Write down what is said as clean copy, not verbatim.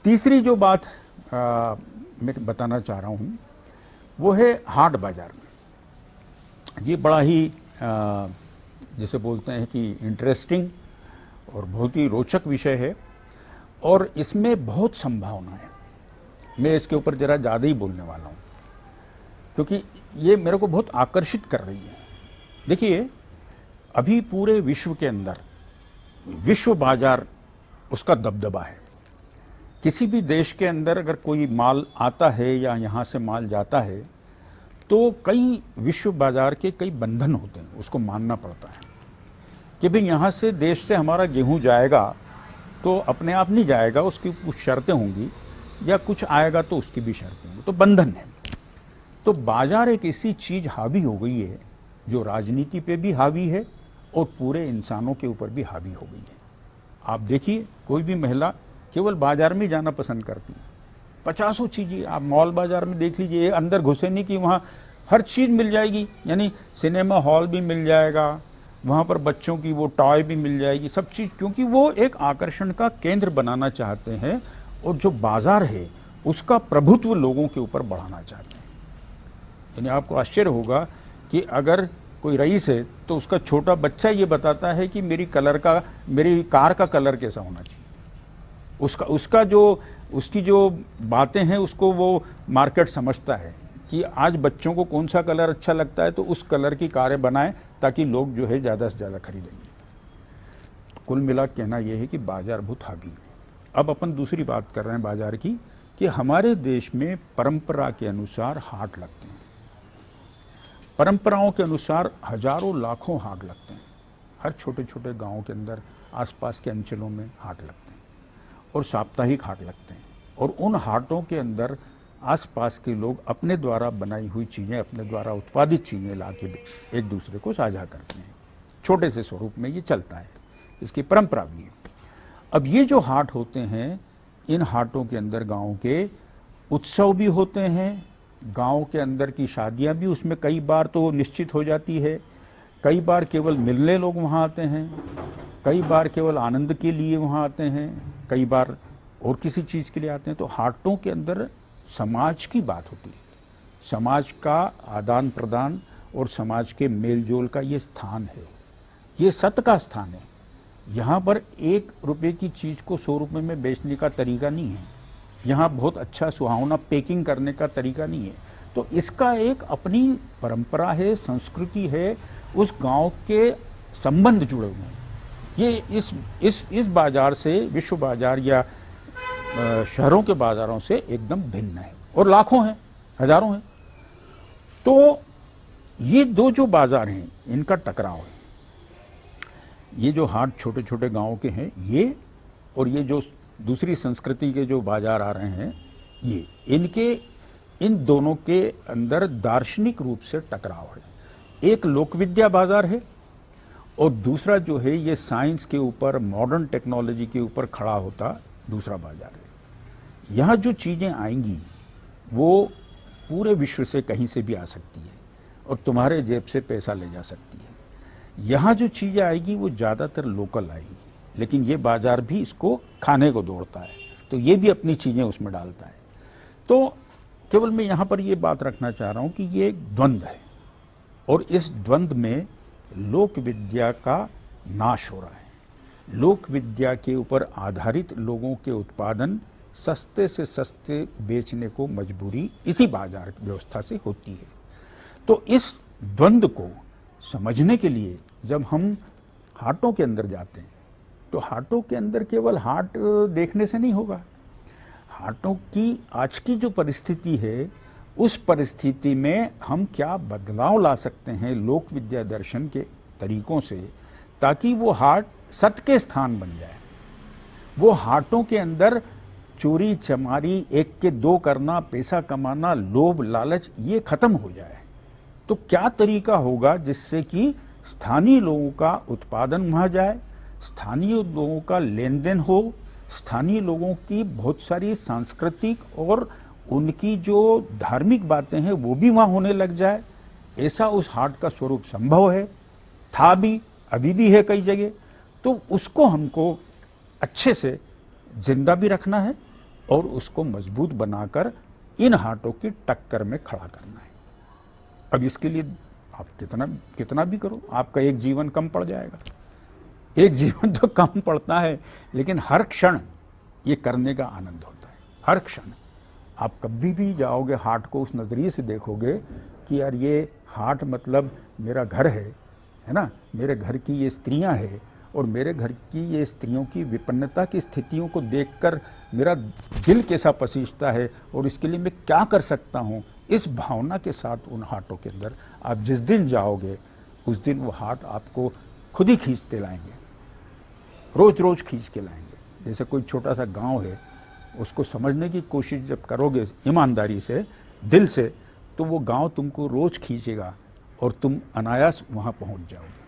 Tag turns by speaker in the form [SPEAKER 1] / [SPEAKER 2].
[SPEAKER 1] तीसरी जो बात मैं बताना चाह रहा हूँ वो है हाट बाजार। ये बड़ा ही जैसे बोलते हैं कि इंटरेस्टिंग और बहुत ही रोचक विषय है और इसमें बहुत संभावना है। मैं इसके ऊपर ज़रा ज़्यादा ही बोलने वाला हूँ क्योंकि ये मेरे को बहुत आकर्षित कर रही है। देखिए, अभी पूरे विश्व के अंदर विश्व बाजार उसका दबदबा है। किसी भी देश के अंदर अगर कोई माल आता है या यहाँ से माल जाता है तो कई विश्व बाजार के कई बंधन होते हैं, उसको मानना पड़ता है कि भाई यहाँ से देश से हमारा गेहूँ जाएगा तो अपने आप नहीं जाएगा, उसकी कुछ शर्तें होंगी, या कुछ आएगा तो उसकी भी शर्तें होंगी, तो बंधन है। तो बाजार एक ऐसी चीज़ हावी हो गई है जो राजनीति पे भी हावी है और पूरे इंसानों के ऊपर भी हावी हो गई है। आप देखिए, कोई भी महिला केवल बाजार में जाना पसंद करती है। 50 चीज़ें आप मॉल बाजार में देख लीजिए, अंदर घुसे नहीं कि वहाँ हर चीज़ मिल जाएगी, यानी सिनेमा हॉल भी मिल जाएगा, वहाँ पर बच्चों की वो टॉय भी मिल जाएगी, सब चीज़, क्योंकि वो एक आकर्षण का केंद्र बनाना चाहते हैं और जो बाजार है उसका प्रभुत्व लोगों के ऊपर बढ़ाना चाहते हैं। यानी आपको आश्चर्य होगा कि अगर कोई रईस है तो उसका छोटा बच्चा ये बताता है कि मेरी कार का कलर कैसा होना चाहिए। उसकी जो बातें हैं उसको वो मार्केट समझता है कि आज बच्चों को कौन सा कलर अच्छा लगता है तो उस कलर की कारें बनाएं ताकि लोग जो है ज़्यादा से ज़्यादा खरीदेंगे। कुल मिला कहना यह है कि बाजार बहुत हावी है। अब अपन दूसरी बात कर रहे हैं बाजार की, कि हमारे देश में परंपरा के अनुसार हाट लगते हैं। परंपराओं के अनुसार हजारों लाखों हाट लगते हैं। हर छोटे छोटे गाँव के अंदर, आसपास के अंचलों में हाट लगते हैं और साप्ताहिक हाट लगते हैं। और उन हाटों के अंदर आसपास के लोग अपने द्वारा बनाई हुई चीज़ें, अपने द्वारा उत्पादित चीज़ें ला के एक दूसरे को साझा करते हैं। छोटे से स्वरूप में ये चलता है, इसकी परंपरा भी है। अब ये जो हाट होते हैं, इन हाटों के अंदर गाँव के उत्सव भी होते हैं, गांव के अंदर की शादियां भी उसमें कई बार तो निश्चित हो जाती है, कई बार केवल मिलने लोग वहां आते हैं, कई बार केवल आनंद के लिए वहां आते हैं, कई बार और किसी चीज़ के लिए आते हैं। तो हाटों के अंदर समाज की बात होती है, समाज का आदान प्रदान और समाज के मेल जोल का ये स्थान है, ये सत्य का स्थान है। यहाँ पर 1 रुपये की चीज़ को 100 रुपये में बेचने का तरीका नहीं है, यहाँ बहुत अच्छा सुहावना पैकिंग करने का तरीका नहीं है। तो इसका एक अपनी परंपरा है, संस्कृति है, उस गांव के संबंध जुड़े हुए हैं। ये इस बाजार से, विश्व बाजार या शहरों के बाजारों से एकदम भिन्न है और लाखों हैं, हजारों हैं। तो ये दो जो बाजार हैं इनका टकराव है। ये जो हाट छोटे छोटे गांवों के हैं ये, और ये जो दूसरी संस्कृति के जो बाजार आ रहे हैं ये, इन दोनों के अंदर दार्शनिक रूप से टकराव है। एक लोक विद्या बाजार है और दूसरा जो है ये साइंस के ऊपर, मॉडर्न टेक्नोलॉजी के ऊपर खड़ा होता दूसरा बाजार है। यहाँ जो चीज़ें आएंगी वो पूरे विश्व से कहीं से भी आ सकती है और तुम्हारे जेब से पैसा ले जा सकती है। यहाँ जो चीज़ें आएगी वो ज़्यादातर लोकल आएगी, लेकिन ये बाजार भी इसको खाने को दौड़ता है, तो ये भी अपनी चीज़ें उसमें डालता है। तो केवल मैं यहाँ पर ये बात रखना चाह रहा हूँ कि ये एक द्वंद्व है और इस द्वंद्व में लोक विद्या का नाश हो रहा है। लोक विद्या के ऊपर आधारित लोगों के उत्पादन सस्ते से सस्ते बेचने को मजबूरी इसी बाजार व्यवस्था से होती है। तो इस द्वंद्व को समझने के लिए जब हम हाटों के अंदर जाते हैं तो हाटों के अंदर केवल हाट देखने से नहीं होगा। हाटों की आज की जो परिस्थिति है उस परिस्थिति में हम क्या बदलाव ला सकते हैं लोक विद्या दर्शन के तरीकों से, ताकि वो हाट सत्य के स्थान बन जाए। वो हाटों के अंदर चोरी चमारी, एक के दो करना, पैसा कमाना, लोभ लालच, ये खत्म हो जाए। तो क्या तरीका होगा जिससे कि स्थानीय लोगों का उत्पादन वहाँ जाए, स्थानीय लोगों का लेन देन हो, स्थानीय लोगों की बहुत सारी सांस्कृतिक और उनकी जो धार्मिक बातें हैं वो भी वहाँ होने लग जाए। ऐसा उस हाट का स्वरूप संभव है, था भी, अभी भी है कई जगह। तो उसको हमको अच्छे से जिंदा भी रखना है और उसको मजबूत बनाकर इन हाटों की टक्कर में खड़ा करना है। अब इसके लिए आप कितना कितना भी करो, आपका एक जीवन कम पड़ जाएगा। एक जीवन तो कम पड़ता है, लेकिन हर क्षण ये करने का आनंद होता है। हर क्षण आप कभी भी जाओगे हाट को, उस नज़रिए से देखोगे कि यार ये हाट मतलब मेरा घर है ना, मेरे घर की ये स्त्रियां हैं, और मेरे घर की ये स्त्रियों की विपन्नता की स्थितियों को देखकर मेरा दिल कैसा पसीजता है, और इसके लिए मैं क्या कर सकता हूँ। इस भावना के साथ उन हाटों के अंदर आप जिस दिन जाओगे, उस दिन वो हाट आपको खुद ही खींचते लाएंगे, रोज रोज खींच के लाएंगे। जैसे कोई छोटा सा गांव है, उसको समझने की कोशिश जब करोगे ईमानदारी से, दिल से, तो वो गांव तुमको रोज खींचेगा और तुम अनायास वहाँ पहुँच जाओगे।